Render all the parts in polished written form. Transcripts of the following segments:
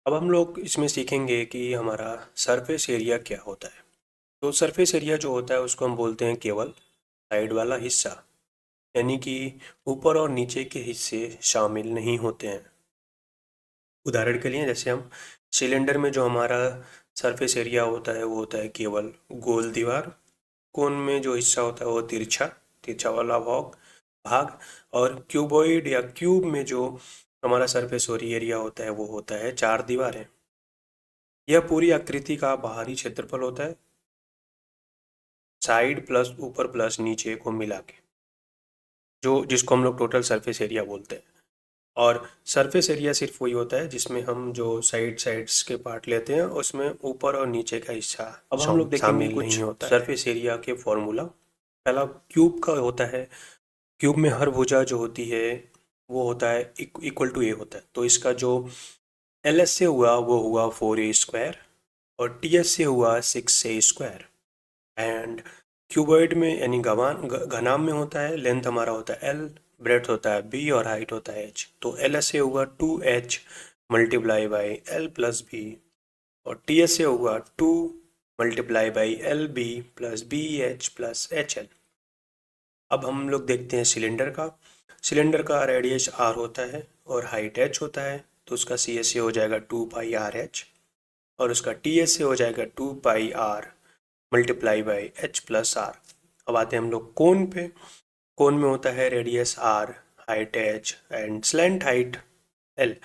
अब हम लोग इसमें सीखेंगे कि हमारा सरफेस एरिया क्या होता है। तो सरफेस एरिया जो होता है उसको हम बोलते हैं केवल साइड वाला हिस्सा, यानी कि ऊपर और नीचे के हिस्से शामिल नहीं होते हैं। उदाहरण के लिए जैसे हम सिलेंडर में जो हमारा सरफेस एरिया होता है वो होता है केवल गोल दीवार। कोन में जो हिस्सा होता है वो तिरछा तिरछा वाला भाग। और क्यूबॉइड या क्यूब में जो हमारा सरफेस एरिया होता है वो होता है चार दीवारें। यह पूरी आकृति का बाहरी क्षेत्रफल होता है, साइड प्लस ऊपर प्लस नीचे को मिला के, जो जिसको हम लोग टोटल सरफेस एरिया बोलते हैं। और सरफेस एरिया सिर्फ वही होता है जिसमें हम जो साइड्स के पार्ट लेते हैं उसमें ऊपर और नीचे का हिस्सा अब हम लोग देखेंगे शामिल कुछ नहीं होता है। सरफेस एरिया के फॉर्मूला। पहला क्यूब का होता है। क्यूब में हर भुजा जो होती है वो होता है इक्वल टू ए होता है। तो इसका जो एल एस से हुआ वो हुआ 4a² और टी एस से हुआ 6a²। एंड क्यूबॉइड में यानी घनाभ में होता है, लेंथ हमारा होता है एल, ब्रेड्थ होता है बी और हाइट होता है एच। तो एल एस से हुआ 2h multiply by L plus B और टी एस से हुआ 2 multiply by L B plus B H plus H L. अब हम लोग देखते हैं सिलेंडर का। सिलेंडर का रेडियस आर होता है और हाइट एच होता है। तो उसका सी एस से हो जाएगा 2πr/h और उसका टी एस से हो जाएगा 2πr multiply by H plus R. अब आते हैं हम लोग कोन पे। कोन में होता है radius R, height H and slant height L.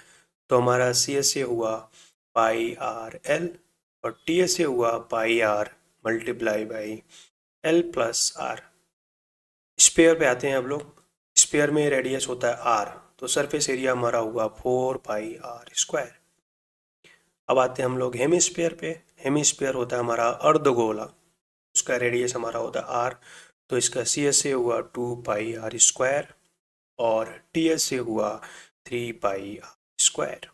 तो हमारा सी एस से हुआ πr/l और टी एस से हुआ πr multiply by L plus R. Sphere पे आते हैं अब लोग। स्पेयर में रेडियस होता है आर, तो सरफेस एरिया हमारा हुआ 4πr²। अब आते हैं हम लोग हेमिस्फेयर पे। हेमिस्फेयर होता है हमारा अर्धगोला, उसका रेडियस हमारा होता है आर। तो इसका सी एस से हुआ 2πr² और टी एस से हुआ 3πr²।